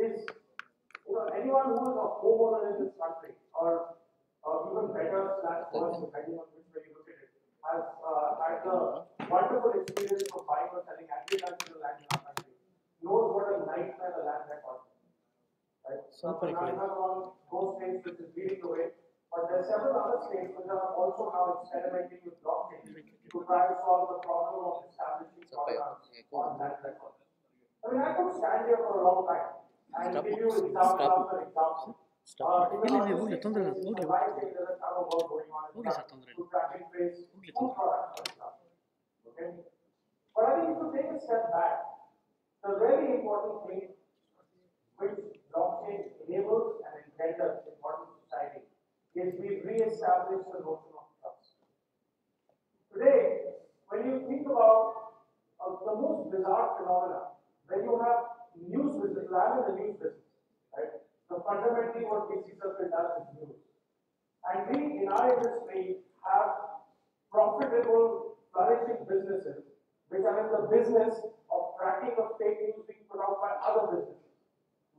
is, anyone who is a homeowner in this country, or even better slash worse, depending on which way you look at it, has had the wonderful experience of buying or selling agricultural land in our country, knows what a nightmare the land record is. Right? So Karnataka on those states which is leading the way, but there are several other states which are also now experimenting with blockchain to try to solve the problem of establishing products on land record. I mean, I could stand here for a long time and give you example after example. In the logistics space, supply chain, there is a ton of work going on in to track and trace food products, for example. Okay? But I think if you take a step back, the really important thing which blockchain enables and engenders in modern society is we re-establish the notion of trust. Today, when you think about the most bizarre phenomena, when you have news business, I'm in the news business, right? So fundamentally what BC Circle does is news. And we, in our industry, have profitable, flourishing businesses which are in the business of tracking the fake news being put out by other businesses.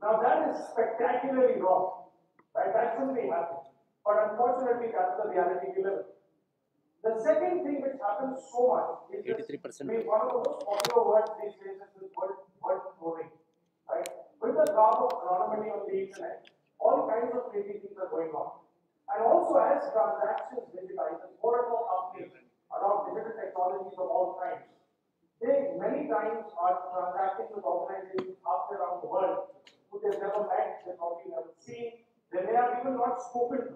Now that is spectacularly wrong, right? That shouldn't be happening. But unfortunately, that's the reality we live in. The second thing which happens so much is 83%. One of the most popular words these days is this word cloning, right? With the garb of anonymity on the internet, all kinds of crazy things are going on. And also, as transactions digitize, as more and more companies adopt digital technologies of all kinds, they many times are transacting with organizations halfway around the world who they've never met, they've probably never seen, they may have even not spoken to.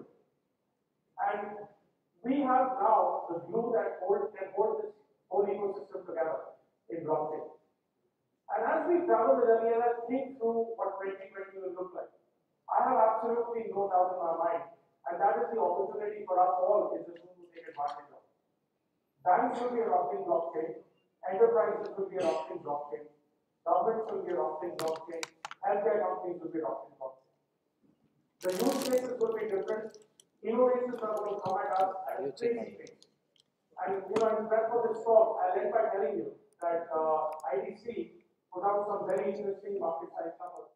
And we have now the glue that can hold this whole ecosystem together in blockchain. And as we travel the journey and I think through what 2020 will look like, I have absolutely no doubt in my mind, and that is the opportunity for us all in this room to take advantage of. Banks will be adopting blockchain, enterprises will be adopting blockchain, governments will be adopting blockchain, healthcare companies will be adopting blockchain. The use cases will be different. Innovations are going to come at us at a crazy pace. And in prep for this talk, I'll end by telling you that IDC put out some very interesting market size numbers.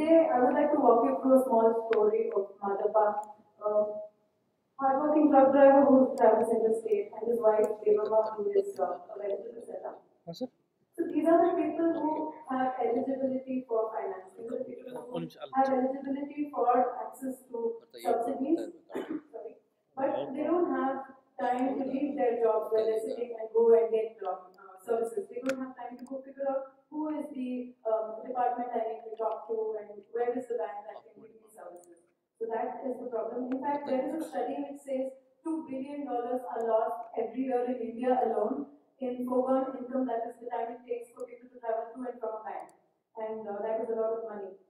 today I would like to walk you through a small story of Madhapa, a hardworking truck driver who travels interstate, and his wife Devama, who is a vegetable seller. Sir? So these are the people who have eligibility for finance. These are the people who have eligibility for access to subsidies. Sorry. But they don't have time to leave their jobs where they're sitting and go and get services. They don't have time to go figure out who is the department I need to talk to and where is the bank that can give me services. So that is the problem. In fact, there is a study which says $2 billion are lost every year in India alone in foregone income, that is the time it takes for people to travel to and from a bank. And that is a lot of money.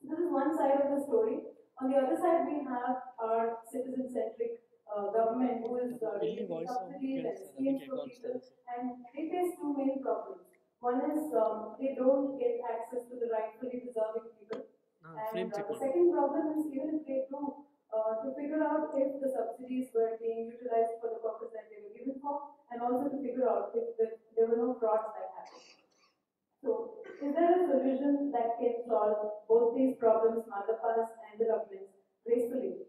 So this is one side of the story. On the other side, we have our citizen-centric government who is giving subsidies and schemes for people, and they face two main problems. One is they don't get access to the rightfully deserving people. And the second problem is even if they do, to figure out if the subsidies were being utilized for the purpose that they were given for, and also to figure out if there were no frauds that happened. So, is there a solution that can solve both these problems, Madhapas and the governments, gracefully?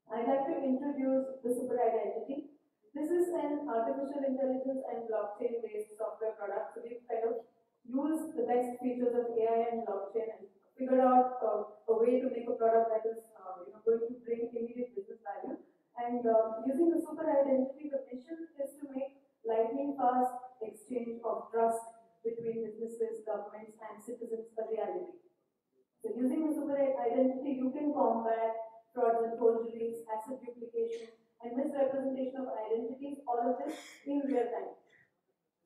I'd like to introduce the super identity. This is an artificial intelligence and blockchain-based software product. So we've kind of used the best features of AI and blockchain and figured out a way to make a product that is going to bring immediate business value. And using the super identity, the mission is to make lightning fast exchange of trust between businesses, governments, and citizens a reality. So using the super identity, you can combat frauds and forgeries, asset duplication, and misrepresentation of identities, all of this in real time.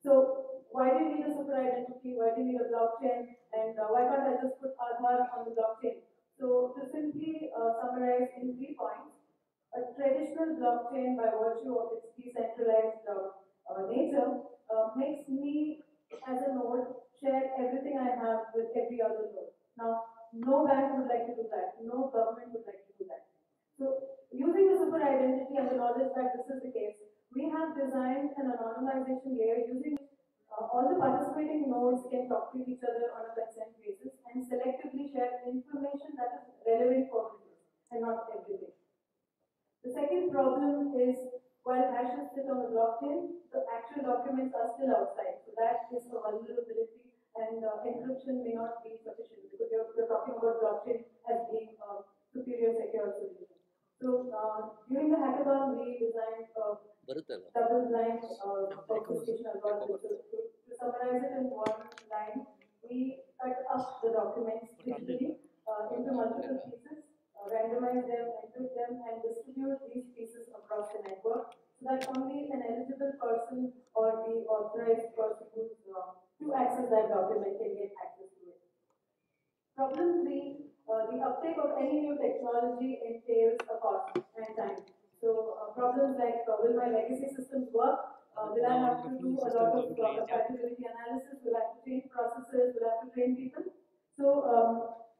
So why do you need a super identity? Why do you need a blockchain? And why can't I just put Aadhaar on the blockchain? So to simply summarize in 3 points, a traditional blockchain, by virtue of its decentralized nature, makes me as a node share everything I have with every other node. Now, no bank would like to do that. No government would like to do that. So, using the super identity and the knowledge that this is the case, we have designed an anonymization layer using which all the participating nodes can talk to each other on a consent basis and selectively share information that is relevant for business and not everything. The second problem is while hashes sit on the blockchain, the actual documents are still outside. So that is a vulnerability, and encryption may not be sufficient because you're talking about blockchain as being a superior secure solution. So during the hackathon, we designed a double-blind obfuscation algorithm. So to summarize it in one line, we cut up the documents digitally into multiple pieces, randomize them, encrypt them, and distribute these pieces across the network so that only an eligible person or the authorized person who's to access that document can get access to it. Problem 3, the uptake of any new technology entails a cost and time. So problems like will my legacy systems work? Will I have to do a lot of compatibility analysis? Will I have to change processes? Will I have to train people? So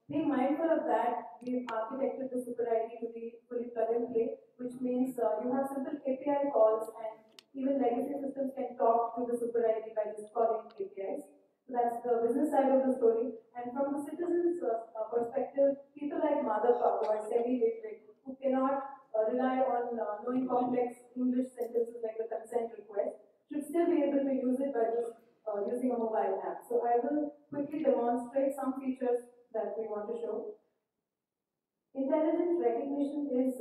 being mindful of that, we've architected the Super ID to be fully plug and play, which means you have simple API calls and even legacy systems can talk to the Super ID by just calling APIs. So that's the business side of the story. And from the citizens' perspective, people like Madhava, who are semi-literate, who cannot rely on knowing complex English sentences like the consent request, should still be able to use it by just using a mobile app. So I will quickly demonstrate some features that we want to show. Intelligent recognition is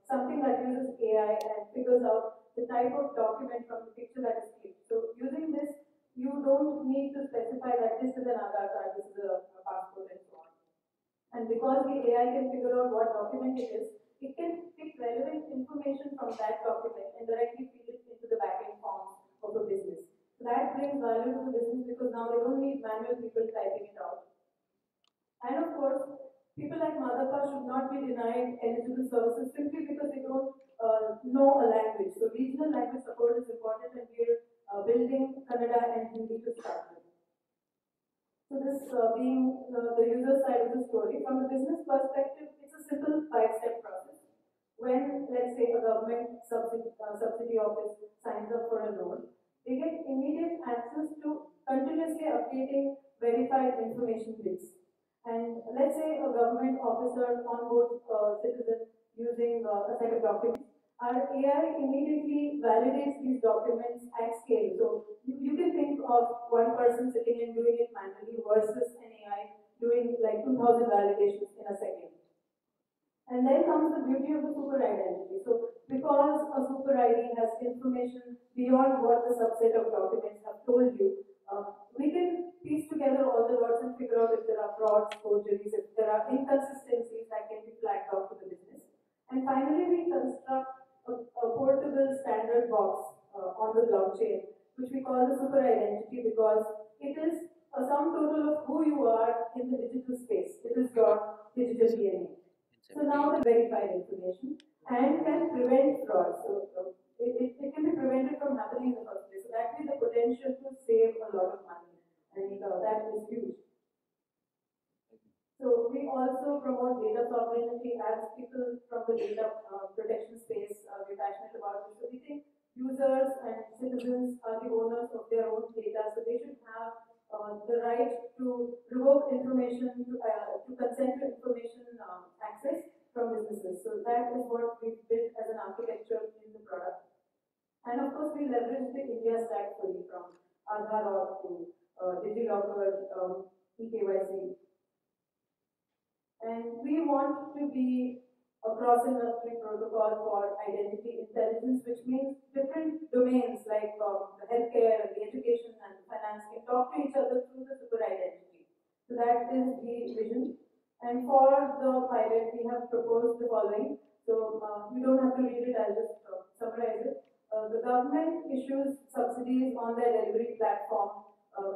something that uses AI and figures out the type of document from the picture that is clicked. So using this, you don't need to specify that this is an Aadhaar card, this is a passport, and so on. And because the AI can figure out what document it is, it can pick relevant information from that document and directly feed it into the backend forms of the business. So that brings value to the business because now they don't need manual people typing it out. And of course, people like Madhapa should not be denied eligible services simply because they don't know a language. So regional language support is important, and we're building Kannada and Hindi to start with. So this being the user side of the story, from the business perspective, it's a simple 5-step process. When, let's say, a government subsidy office signs up for a loan, they get immediate access to continuously updating verified information bits. And let's let's say a government officer onboards a citizen using a set of documents. Our AI immediately validates these documents at scale. So you can think of one person sitting and doing it manually versus an AI doing like 2000 validations in a second. And then comes the beauty of the super identity. So because a super ID has information beyond what the subset of documents have told you, we can piece together all the dots and figure out if there are frauds, forgeries, if there are inconsistencies that can be flagged off to the business. And finally, we construct a portable standard box on the blockchain, which we call the super identity because it is a sum total of who you are in the digital space. It is your digital DNA. So now the verified information and can prevent fraud. So it can be prevented from happening in the first place. So that means the potential to save a lot of money, and that is huge. So we also promote data sovereignty as people from the data protection space. We're passionate about this. So we think users and citizens are the owners of their own data, so they should have the right to revoke information, to consent to information access from businesses. So that is what we built as an architecture in the product. And of course, we leverage the India stack fully from Aadhaar to DigiLocker, eKYC. And we want to be a cross-industry protocol for identity intelligence, which means different domains like the healthcare, the education, and the finance can talk to each other through the super identity. So that is the vision. And for the pilot, we have proposed the following. So you don't have to read it, I'll just summarize it. The government issues subsidies on their delivery platform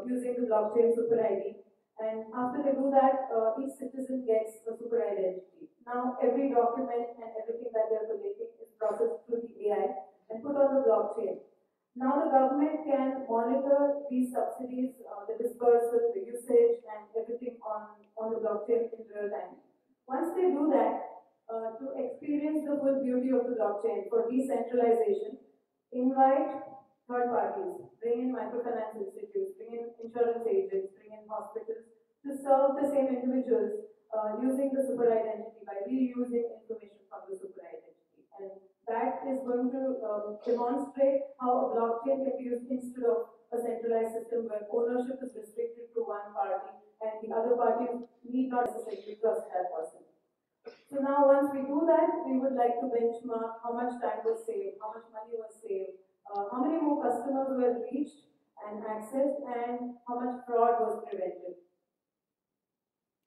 using the blockchain super ID. And after they do that, each citizen gets a super identity. Now, every document and everything that they are collecting is processed through the AI and put on the blockchain. Now, the government can monitor these subsidies, the dispersal, the usage, and everything on the blockchain in real time. Once they do that, to experience the full beauty of the blockchain for decentralization, invite third parties, bring in microfinance institutes, bring in insurance agents, bring in hospitals to serve the same individuals using the super identity by reusing information from the super identity. And that is going to demonstrate how a blockchain can be used instead of a centralized system where ownership is restricted to one party and the other parties need not necessarily trust that person. So now once we do that, we would like to benchmark how much time was saved, how much money was saved, how many more customers were reached and accessed, and how much fraud was prevented.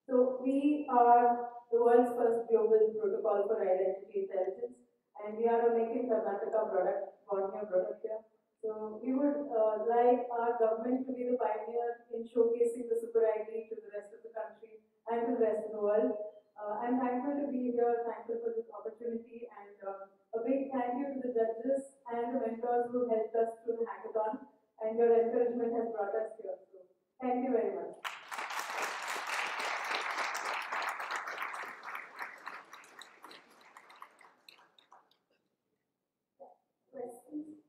So we are the world's first global protocol for identity intelligence, and we are a Make in Karnataka product, born here, product here. So we would like our government to be the pioneer in showcasing the super ID to the rest of the country and to the rest of the world. I'm thankful to be here, thankful for this opportunity, and a big thank you to the judges and the mentors who helped us through the hackathon, and your encouragement has brought us here. So thank you very much. Questions?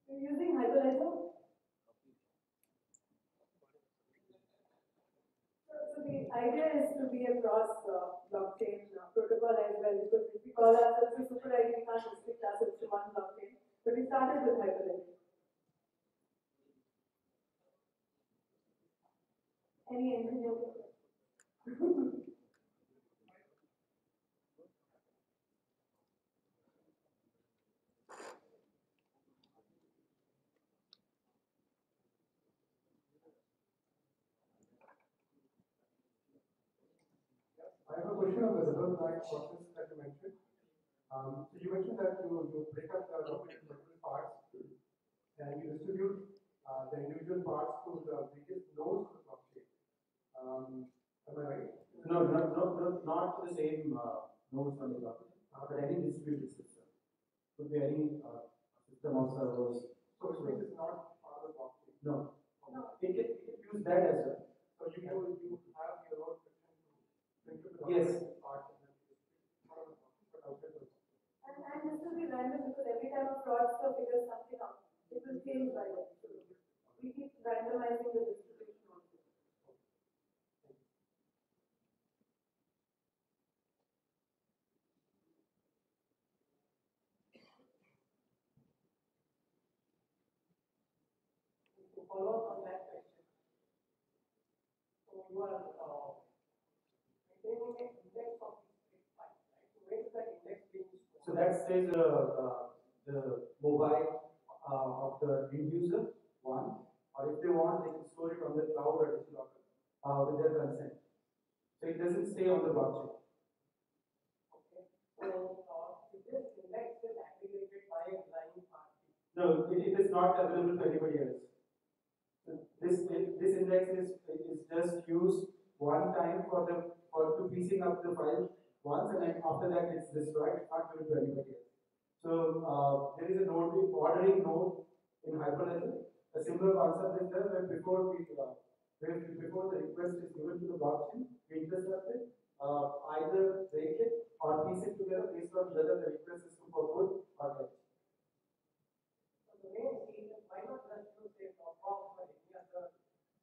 You're using Hyperledger? So the idea is to be a cross blockchain protocol as well, because if we call ourselves a super ID, we can't restrict ourselves to one blockchain. But we started with Hyperledger. Any engineer? I have a question on the result line process that you mentioned. So you mentioned that you break up the document into multiple parts and you distribute the individual parts to the biggest nodes of the blockchain. Am I right? No, not the same nodes on the blockchain, but any distributed system. Could be any system of servers. So which is not part of the blockchain. No. It can use that as well. So you have your own section to bring to the Yes. part and then part of the blockchain, but outside the blockchain. And this will be random because every time a fraudster figures something out, it will change by it. we keep randomizing the distribution also. To follow up on that question, so you are maintaining an index of these files, right? So where is that index being stored? So that says the mobile of the end user, one, or if they want, they can store it on the cloud or DigiLocker with their consent. So it doesn't stay on the blockchain. Okay. So if this index is aggregated by a blind party. No, it is not available to anybody else. This index is just used one time for to piecing up the file once, and then after that it's destroyed. It's not given to anybody else. So there is a node, ordering node in Hyperledger. A similar concept is there where before the request is given to the blockchain, we intercept it, either break it or piece it together based on whether the request is for good or bad. So the way I see it is, why not just use a Dropbox or any other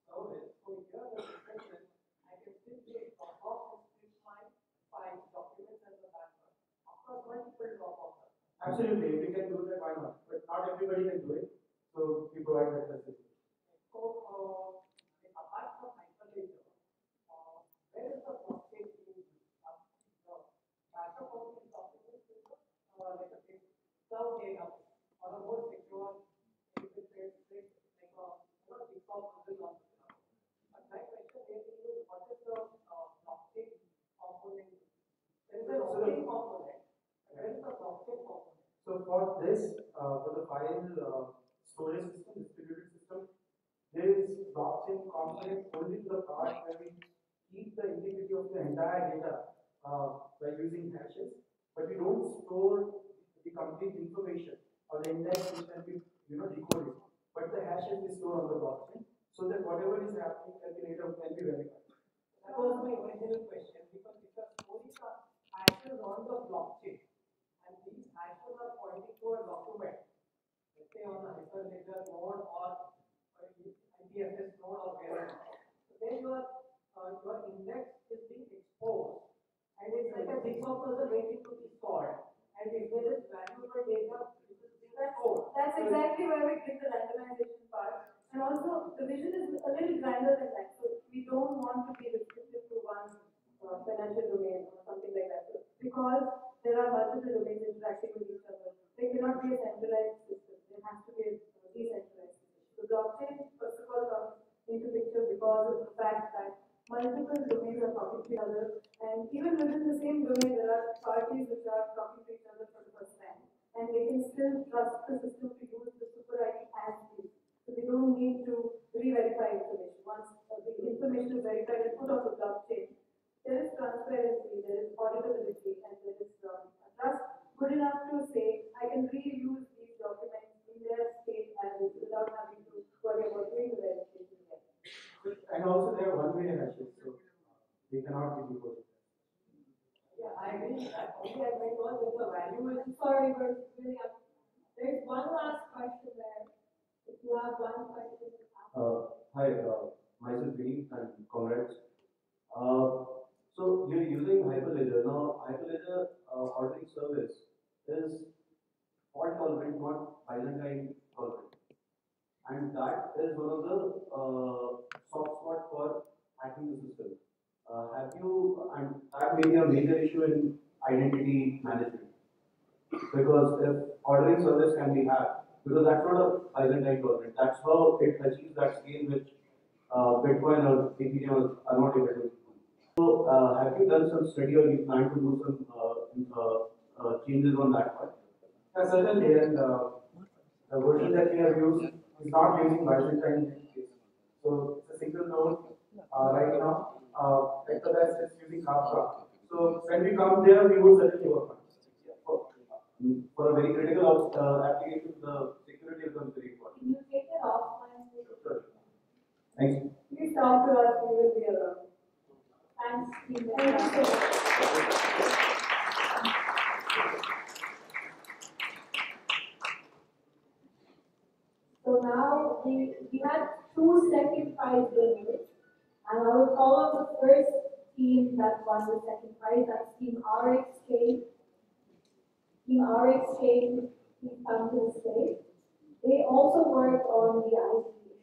service? So here the difference is, I can simply Dropbox and split my files, documents as a backup across multiple Dropboxes. Absolutely, if we can do that, why not? But not everybody can do it, so we provide that facility. So apart from Hyperledger, where is the blockchain being used? The backup of these documents is like a cloud database or a more secure, encrypted, like a jigsaw puzzle on the cloud. But my question basically is, what is the blockchain component? There is an operating component, but where is the blockchain component? So for this, for the file storage system, distributed system, there is blockchain component only to the part where we keep the integrity of the entire data by using hashes, but we don't store the complete information or the index which can be decoded. But the hashes we store on the blockchain so that whatever is happening can be verified. That was my original question, because only the hashes on the blockchain, and these hashes are pointing to a document, let's say on a Hyperledger node or IPFS node or wherever. So then your index is being exposed, and it's like a jigsaw puzzle waiting to be solved. And if there is valuable data, it is being stored. That's exactly where we bring the randomization part. And also, the vision is a little grander than that. So we don't want to be restricted to one financial domain or something like that. So because there are multiple domains interacting with each other, there cannot be a centralized system. There has to be a decentralized system. So blockchain, first of all, comes into picture because of the fact that multiple domains are talking to each other, and even within the same domain, there are parties which are talking to each other for the first time, and they can still trust the system to use the super ID as is. So they don't need to re-verify information. Once the information is verified and put on the blockchain, there is transparency, there is auditability, and there is a trust good enough to say, I can reuse these documents in their state as is without having to worry about doing the verification again. And also there are one-way hashes, so they cannot be decoded. Yeah, I agree with that. Only I think was if the value is Sorry, we're really up. There's one last question there. If you have one question to ask. Hi, myself Vinny and congrats. So you're using Hyperledger. Now, Hyperledger ordering service is fault tolerant, not Byzantine tolerant. And that is one of the soft spot for hacking the system. And that may be a major issue in identity management. Because if ordering service can be hacked, because that's not a Byzantine tolerant, that's how it achieves that scale which Bitcoin or Ethereum are not able to do. So, have you done some study or you plan to do some changes on that part? Certainly, and the version that we have used is not using Byzantine case. So it's a single node right now. Vector-based is using Kafka. So when we come there, we would certainly work on it. For a very critical application, the security becomes very important. Can you take it offline? Sure. Thank you. Please talk to us, we will be around. Thanks, team. Thank you so much. So now we had 2 second prize winners. And I will call up the first team that won the second prize. That's Team RX Chain. Team RX Chain, please come to the stage. They also worked on the IT issue.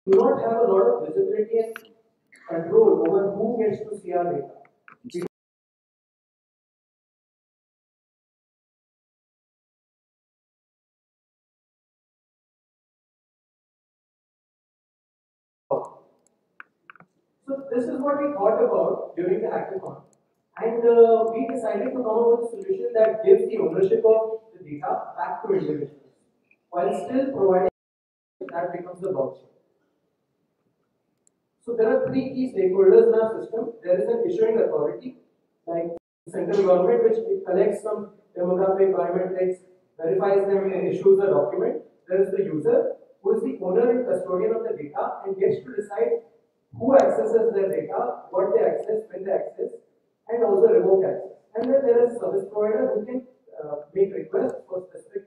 Do not have a lot of visibility and control over who gets to see our data. So this is what we thought about during the hackathon, and we decided to come up with a solution that gives the ownership of the data back to individuals, while still providing that becomes the blockchain. So there are 3 key stakeholders in our system. There is an issuing authority, like central government, which collects some demographic, biometrics, verifies them and issues a document. There is the user, who is the owner and custodian of the data and gets to decide who accesses their data, what they access, when they access, and also revoke access. And then there is a service provider who can make requests for specific.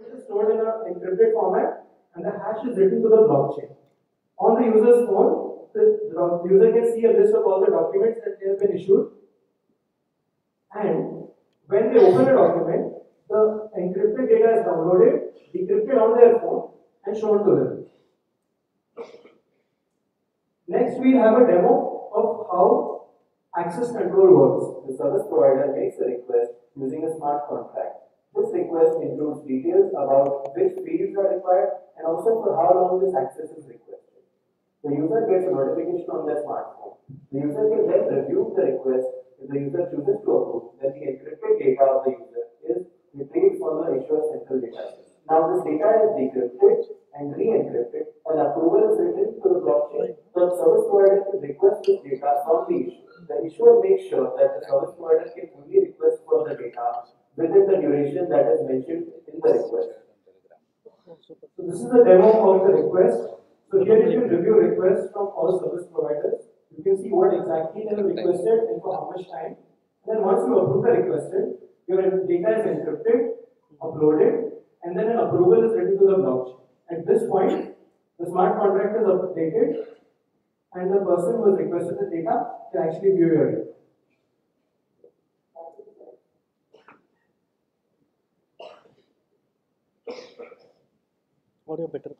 It is stored in an encrypted format and the hash is written to the blockchain. On the user's phone, the user can see a list of all the documents that they have been issued. And when they open a document, the encrypted data is downloaded, decrypted on their phone, and shown to them. Next, we have a demo of how access control works. The service provider makes a request using a smart contract. This request includes details about which fields are required and also for how long this access is requested. The user gets a notification on their smartphone. The user can then review the request. If the user chooses to approve, then the encrypted data of the user is retrieved from the issuer's central database. Now this data is decrypted and re-encrypted. An approval is written to the blockchain. The service provider can request this data from the issuer. The issuer makes sure that the service provider can only request for the data within the duration that is mentioned in the request. So this is the demo of the request. So here you can review requests from all service providers. You can see what exactly they have requested and for how much time. Then once you approve the requested, your data is encrypted, uploaded, and then an approval is written to the blockchain. At this point, the smart contract is updated and the person who has requested the data can actually view your data. Audio better.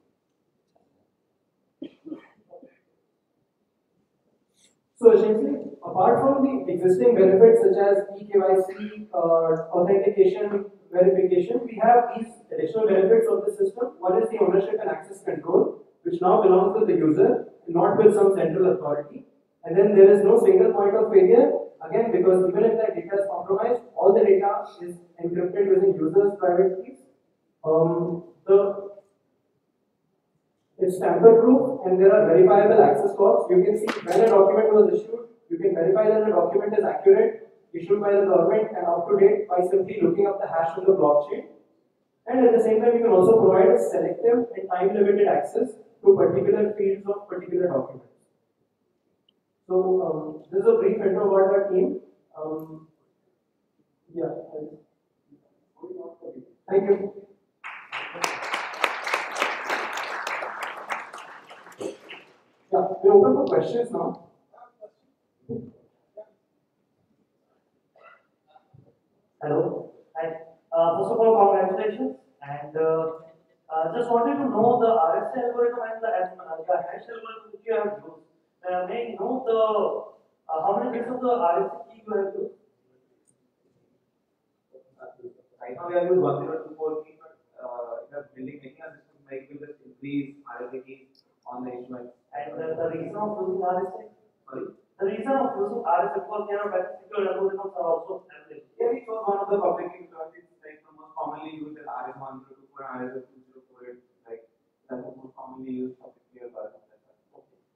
So essentially, apart from the existing benefits such as eKYC, authentication, verification, we have these additional benefits of the system. One is the ownership and access control, which now belongs with the user, not with some central authority. And then there is no single point of failure, again, because even if that data is compromised, all the data is encrypted using users' private keys. It's tamper-proof and there are verifiable access logs. You can see when a document was issued, you can verify that the document is accurate, issued by the government and up to date by simply looking up the hash of the blockchain. And at the same time, you can also provide a selective and time-limited access to particular fields of particular documents. So this is a brief intro about our team. Thank you. Yeah, we're open for questions now. Hello. Hi. First of all, congratulations. And just wanted to know the RSA algorithm and the hash algorithm which you have used. May I know the how many bits of the RSA key you have used? Right now we have used 1024 key, but if you are building making a system, like you just increase RSA keys on the instrument. And the reason of using RSA? Sorry? The reason of using RSA, because there are better secure algorithms are also available. Yeah, we chose one of the public key because it's like the most commonly used as RS1024 and RS2048. Like that's the most commonly used public key algorithm.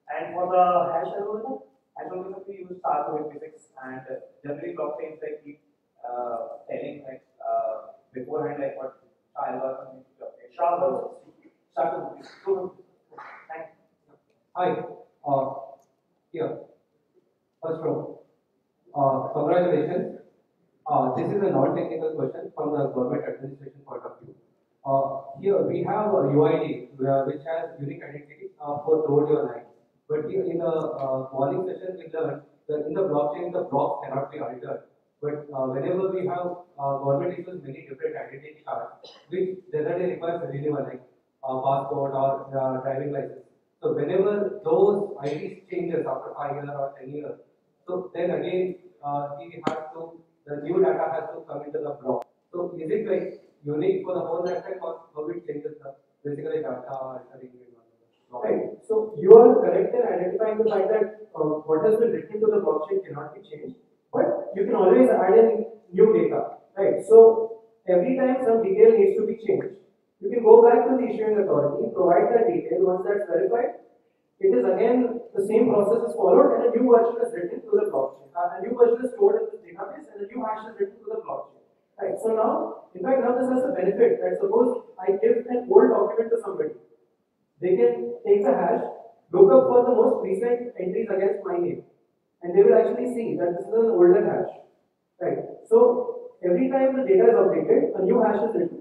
And for the hash algorithm? Hash algorithm we use STAR286 and generally blockchains like keep telling like beforehand like what algorithm needs to be updated. STAR286. Thank you. Hi. Here. First row. Congratulations. This is a non-technical question from the government administration point of view. Here we have a UID which has unique identity for road your line. But here in the morning session we learned that in the blockchain the blocks cannot be altered. But whenever we have government issues many different identity cards, which generally requires renewal like passport or driving license. So whenever those IDs changes after 5 years or 10 years, so then again the new data has to come into the block. So is it like unique for the whole lifetime or how it changes the basically data altering in one block? Right. So you are correct in identifying the fact that what has been written to the blockchain cannot be changed, but you can always add in new data. Right. So every time some detail needs to be changed, you can go back to the issuing authority, provide that detail. Once that's verified, it is again the same process is followed and a new version is written to the blockchain. A new version is stored in this database and a new hash is written to the blockchain. Right. So now, in fact, now this has a benefit. Right. Suppose I give an old document to somebody. They can take the hash, look up for the most recent entries against my name, and they will actually see that this is an older hash. Right. So every time the data is updated, a new hash is written.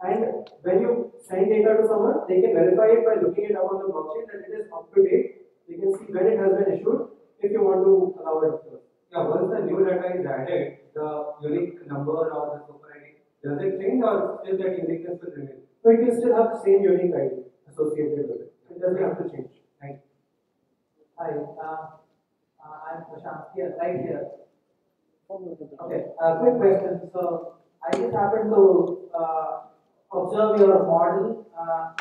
And when you send data to someone, they can verify it by looking it up on the blockchain that it is up to date. They can see when it has been issued if you want to allow it. Yeah, once the new data is added, the unique number or the super ID, does it change or still that uniqueness will remain? So you can still have the same unique ID associated with it. It doesn't have to change. Thank you. Hi, I'm Prashant here, right here. Okay, quick question. So I just happened to observe your model,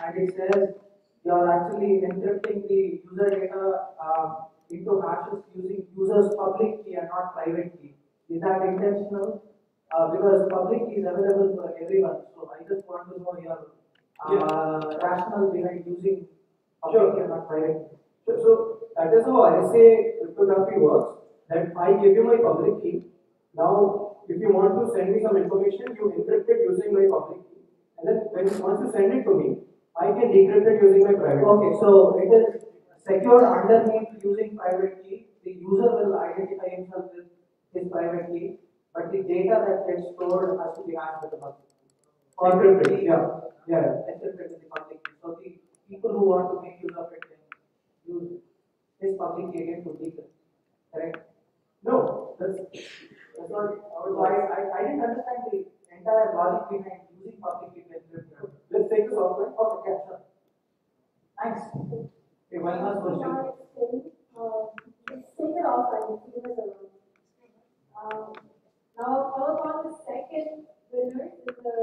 and it says you are actually encrypting the user data into hashes using users' public key and not private key. Is that intentional? Because public key is available for everyone. So I just want to know your rationale behind using public key and not private key. So that is how RSA cryptography works. That I give you my public key. Now, if you want to send me some information, you encrypt it using my public key. And then once you send it to me, I can decrypt it using my private key. Okay, so it is secured underneath using private key. The user will identify himself with his private key, but the data that gets stored has to be hashed with the public key. Or Encrypted, encrypted with the public key. So the people who want to make use of it can use his public key again to decrypt. Correct? No, that's not how it So works. I didn't understand the entire logic behind using public key to encrypt. Let's take this offline. Okay, yeah, sure. Thanks. Okay, one last question. Let's take it off and leave it alone. Now, call upon the second winner in the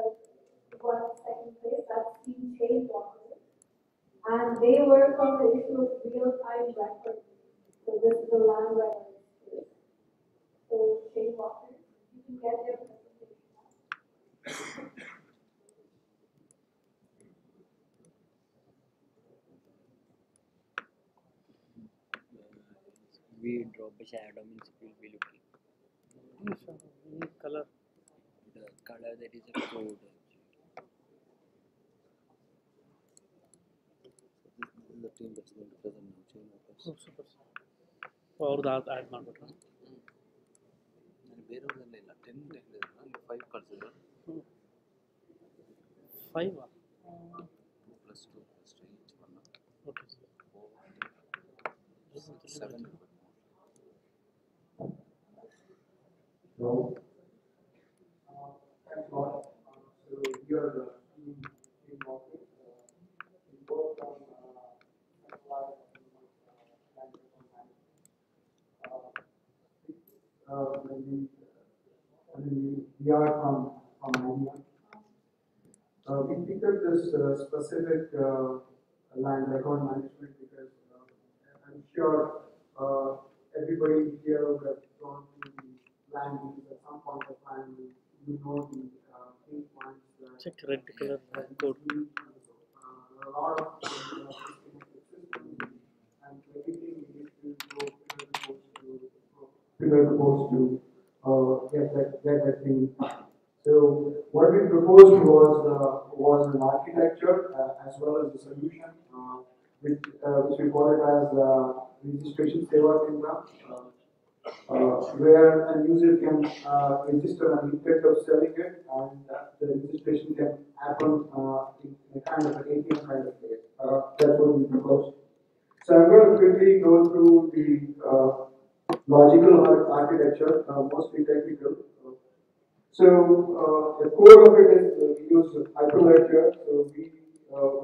second place, that's Team Chain Walker. And they work on the issue of real-time record. So this is the land record space. So Chain Walker, you can get their presentation now. We drop a shadow means it will be looking. Color. The color that is a code. This is the team that's going to present now. Chain workers. Oh, super. ಅವ್ರದ್ದು add ಮಾಡ್ಬಿಟ್ರೆ ನಾನು ಬೇರೆಯವ್ರದ್ದೆಲ್ಲ ಇಲ್ಲ 10 5 ಕಳ್ಸಿದ್ರು 5. 2 plus 2 plus 3 each one. Okay. 7. So, thanks a lot. So here the team office, we work on centralized we are from India. We picked up this specific land record management because I'm sure everybody here would have gone through the land deals at some point of time. You know the pain points that Check red color code. a lot of disconnected systems and everything needs to go pillar to post to get that thing. So what we proposed was an architecture as well as a solution, which we call it as registration seva kendra, where a user can register an intent of selling it, and the registration can happen in a kind of an ATM kind of way. That's what we proposed. So I'm going to quickly go through the logical architecture, mostly technical. So the core of it is we use Hyperledger. So we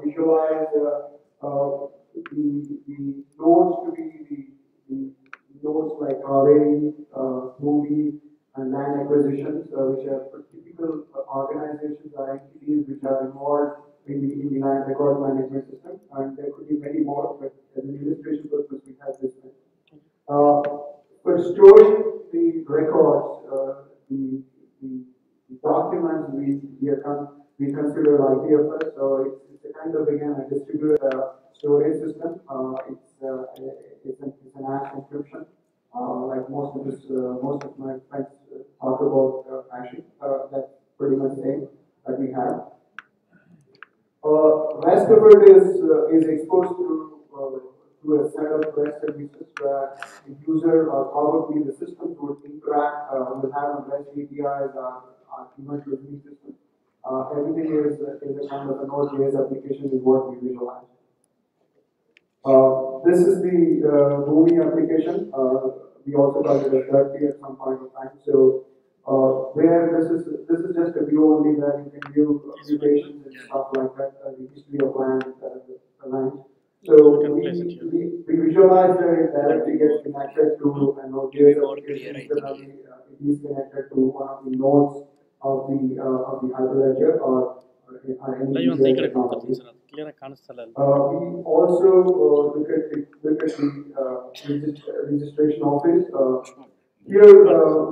visualize the nodes to be the nodes like array, movie, and land acquisitions, which are typical organizations or entities which are involved in the land record management system. And there could be many more, but as an illustration purpose, we have this one. For storing the records, the documents we consider IPFS, so it's a kind of again a distributed storage system. It's an hash encryption, like most of my friends talk about hashing. That's pretty much the same that we have. Rest of it is exposed to a set of REST services where the user or probably the systems would interact, will have a REST APIs or event listening system. Everything is a kind of a Node.js application is what we visualize. This is the movie application. We also call it as Dirty at some point of time. So where this is just a view only where you can view mutations and stuff like that, the history of land, land. So we visualize that it directly gets connected to a Node.js application. Internally, it is connected to one of the nodes of the Hyperledger or any Live on user the technology. clear ಕಾಣಿಸ್ತಲ್ಲ. We also look at the registration office. Here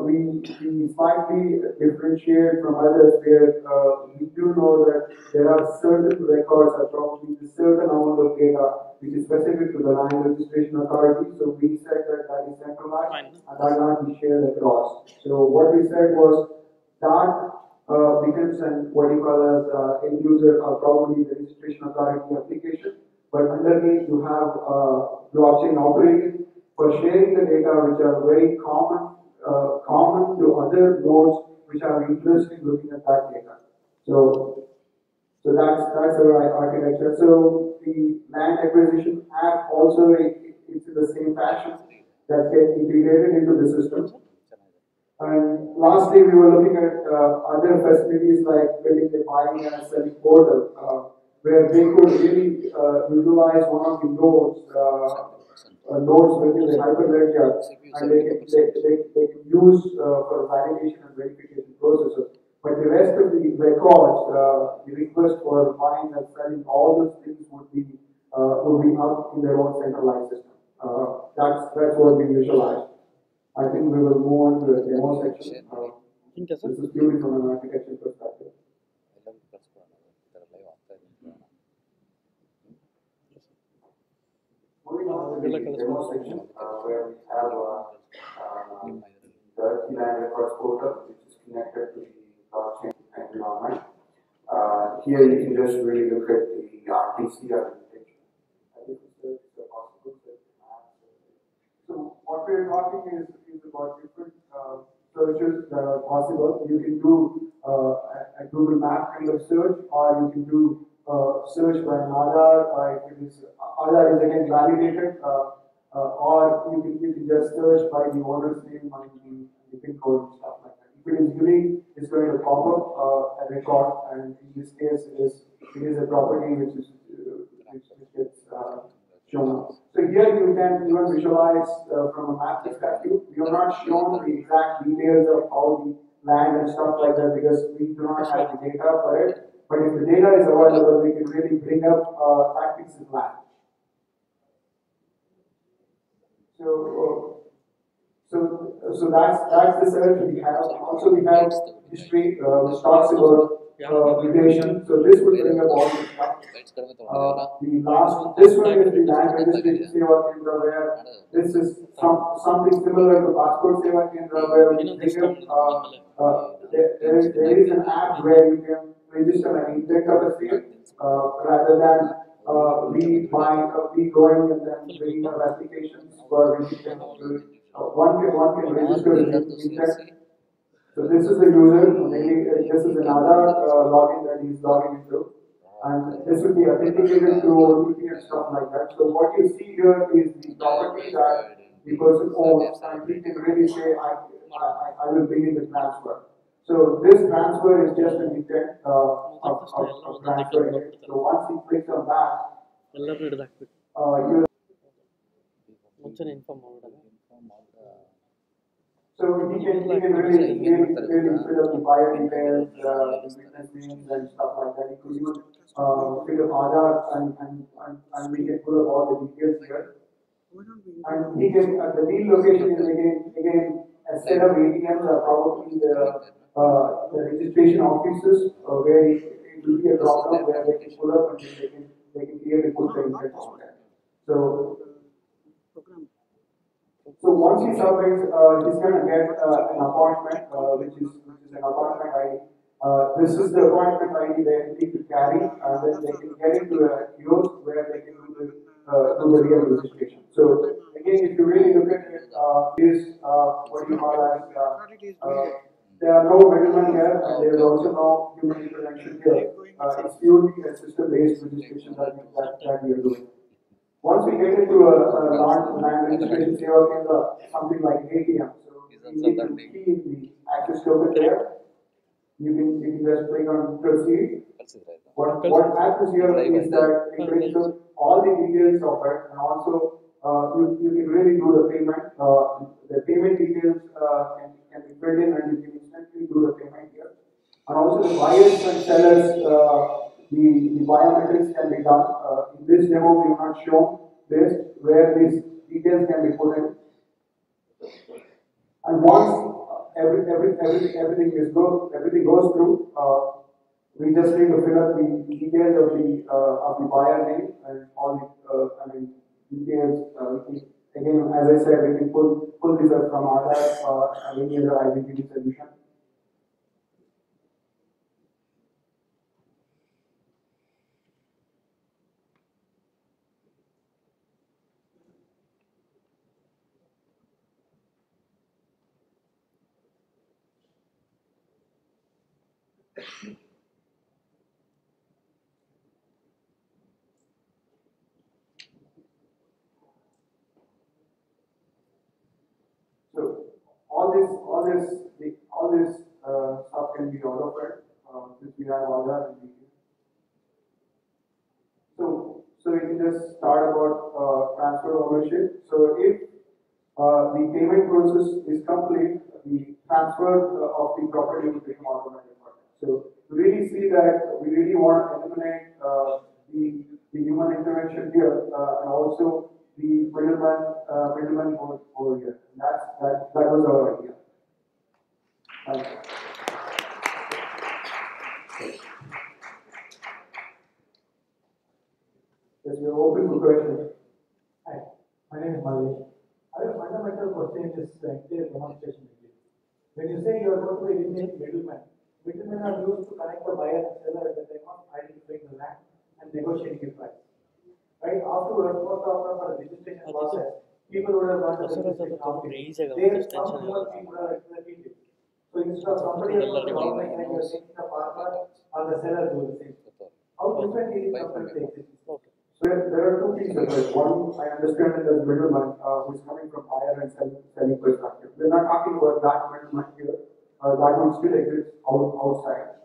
we slightly differentiate from others where we do know that there are certain records or probably a certain amount of data which is specific to the land registration authority. So we said that is centralized and that not be shared across. So what we said was that becomes an what you call as end user or probably the registration authority application, but underneath you have blockchain operating for sharing the data which are very common to other nodes which are interested in looking at that data. So that's our architecture. So the land acquisition app also it's in the same fashion that gets integrated into the system. And lastly, we were looking at other facilities like building a buying and selling portal, where they could really utilize one of the nodes within the Hyperledger, and they can use for validation and verification processes. But the rest of the records, the request for buying and selling, all those things would be up in their own centralized system. That's what we visualize. I think we will move on to the demo section. This is purely from an architecture perspective. Moving on to the demo section, where we have the land records portal, which is connected to the blockchain environment. Here you can just really look at the RTC architecture. I think it's the possible set. So what we're talking is about different searches that are possible. You can do a Google Map kind of search, or you can do search by an Aadhaar, if it is Aadhaar is again validated, or you can just search by the owner's name and the PIN code and stuff like that. If it is unique, it's going to pop up a record, and in this case, it is a property which gets shown. So here you can even visualize from a map perspective. We have not shown the exact details of how the land and stuff like that because we do not have the data for it. But if the data is available, we can really bring up that pixel land. So that's the search we have. Also we have history, which talks about mutation. So this will bring up all the stuff. The last, this one is the land registration seva kendra, where this is something similar to passport seva kendra, where we bring up there is an app where you can register an intent of a state rather than we going and then bringing up applications for registration. One can register the intent. So this is the user, maybe this is another login that he's logging into. And this will be authenticated through OTP and stuff like that. So what you see here is the property that the person owns, and he can really say, I will begin the transfer. So this transfer is just an intent of transferring it. So once he clicks on that, you so he can really fill up the buyer details, the witness names and stuff like that. He could even fill up Aadhaar and we can pull up all the details here. And he can the deal location is again a set of ATMs are probably the registration offices where it will be a drop down where they can pull up and they can clearly put the intent on there. So once he submits, he's going to get an appointment, which is an appointment ID. This is the appointment ID they need to carry, and then they can get into a kiosk where they can do the real registration. So again, if you really look at it, is what you call as there are no middlemen here, and there is also no human intervention here. It's purely a system-based registration that we are doing. Once we get into a land registration seva kendra, something like ATM, so you need to key in the access token there. You can just click on proceed. What happens here is that it brings up all the details of it, and also you can really do the payment. The payment details can be filled in, and you can instantly do the payment here. And also the buyers and sellers. The biometrics can be done. In this demo, we have not shown this, where these details can be put in. And once everything goes through, we just need to fill up the details of the buyer name and all the details. Again, as I said, we can pull this up from Aadhaar or any other identity solution. So all this stuff can be automated since we have all that. So we can just start about transfer ownership. So if the payment process is complete, the transfer of the property will become automatic. So we really see that we really want to eliminate the human intervention here and also the middleman over here. That was our idea. Yes, we are open for questions. Hi, my name is Malesh. I have a fundamental question in this entire demonstration. When you say you are going to be eliminating middlemen are used to connect the buyer and seller at the time of identifying the land and negotiating a price. Right? Afterwards, most often for the registration process, people would have gone to the registration office. There, some human people are at the details. So in instead of somebody else on the outside and you're taking the farmer or the seller to the same. How different is it compared to the existing? So there are two pieces of it. One, I understand that there's middleman who's coming from buyer and selling perspective. We're not talking about that middleman here. That one still exists outside.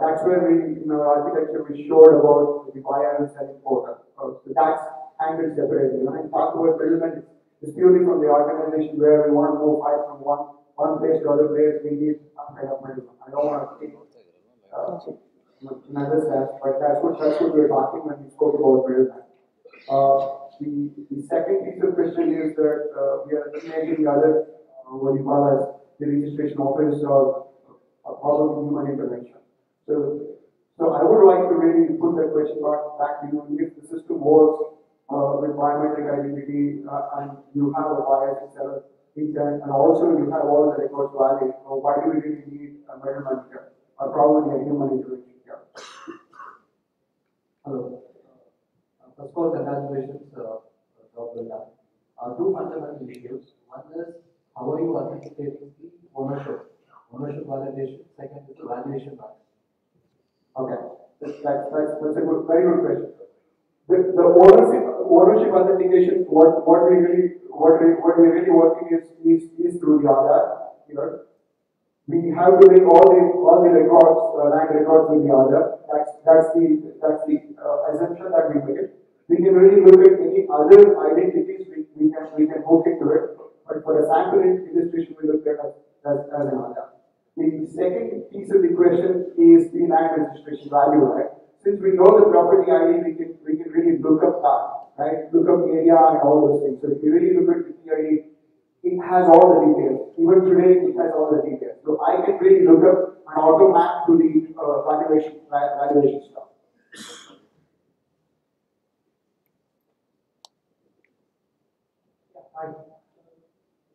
That's where we, in our architecture, we showed about the buyer and selling portal. So that's handled separately. When I talk about middleman, it's purely from the organization where we want to move file from one place to other place. We need some kind of middleman. I don't want to take another steps, but that's what we were talking when we spoke about middleman. The second piece of question is that we are eliminating the other what you call as the registration office or problem human intervention. So I would like to really put that question back to you. If the system works with biometric identity and you have a bias and seller intent, and also you have all the records valid, why do we really need a middleman here? Probably a human intervention. Hello. First of all, congratulations, job well done. Two fundamental issues. One is how are you authenticating the ownership validation. Second is the valuation bias. Okay, that's a very good question. The ownership authentication, what we really working is through the Aadhaar here. We have to make all the records, land records with the Aadhaar. That's the assumption that we made. We can really look at any other identities we can hook into it. But for a sample illustration, we look at as an Aadhaar. The second piece of the question is the land registration value, right? Since we know the property ID, we can really look up that, right? Look up area and all those things. So if you really look at the ID, it has all the details. Even today, it has all the details. So I can really look up an auto map to the valuation stuff.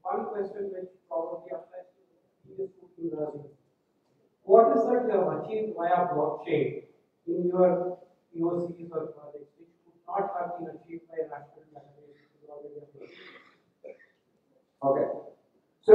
One question which probably applies to previous two learning. What is that you have achieved via blockchain in your POCs or projects which could not have been achieved by national database? Okay. So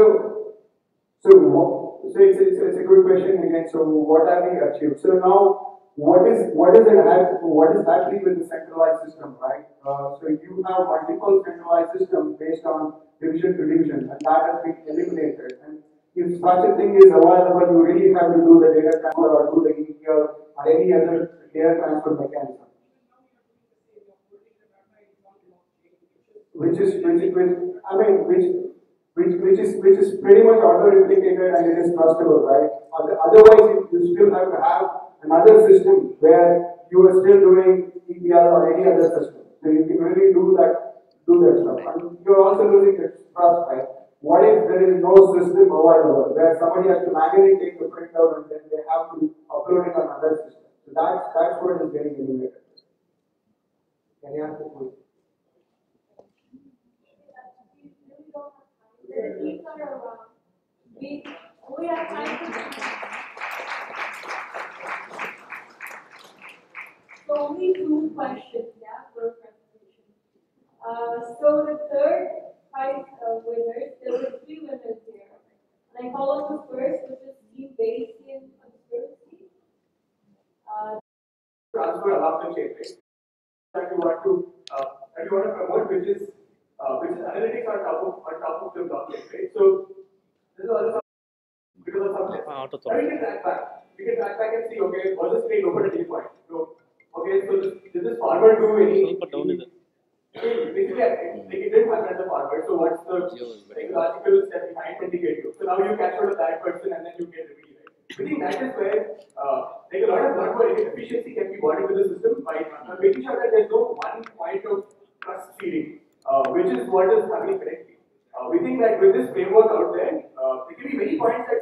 it's a good question again. So what have we achieved? So now what is happening with the centralized system, right? So you have multiple centralized systems based on division to division, and that has been eliminated. And if such a thing is available, you really have to do the data transfer or do the ETL or any other data transfer mechanism. Which is pretty much auto-replicated and it is trustable, right? Otherwise, you still have to have another system where you are still doing ETL or any other system. So you can really do that stuff. And you're also losing the trust, right? What if there is no system available where somebody has to manually take the printout and then they have to upload it on another system? So that's what is getting eliminated. Can you answer the question? We have time to. So only two questions, yeah, per presentation. So the third prize winners, there were three winners here. And I call on the first, which is Team Bayesian Conspiracy. Transfer along the chain, right? That you want to promote, which is analytics on top of the blockchain, right? So this is also because of some tests. We can track back. We can track back and see, okay, was this trade open at any point? So, okay, so did this forward do any basically, it didn't happen at the forward. So what's the psychological step behind when they get you? So now you catch out of that person and then you get revealed. Right? I think that is where a lot more efficiency can be brought into the system by making sure that there's no one point of trust feeding, which is what is happening correctly. We think that with this framework out there, there can be many points that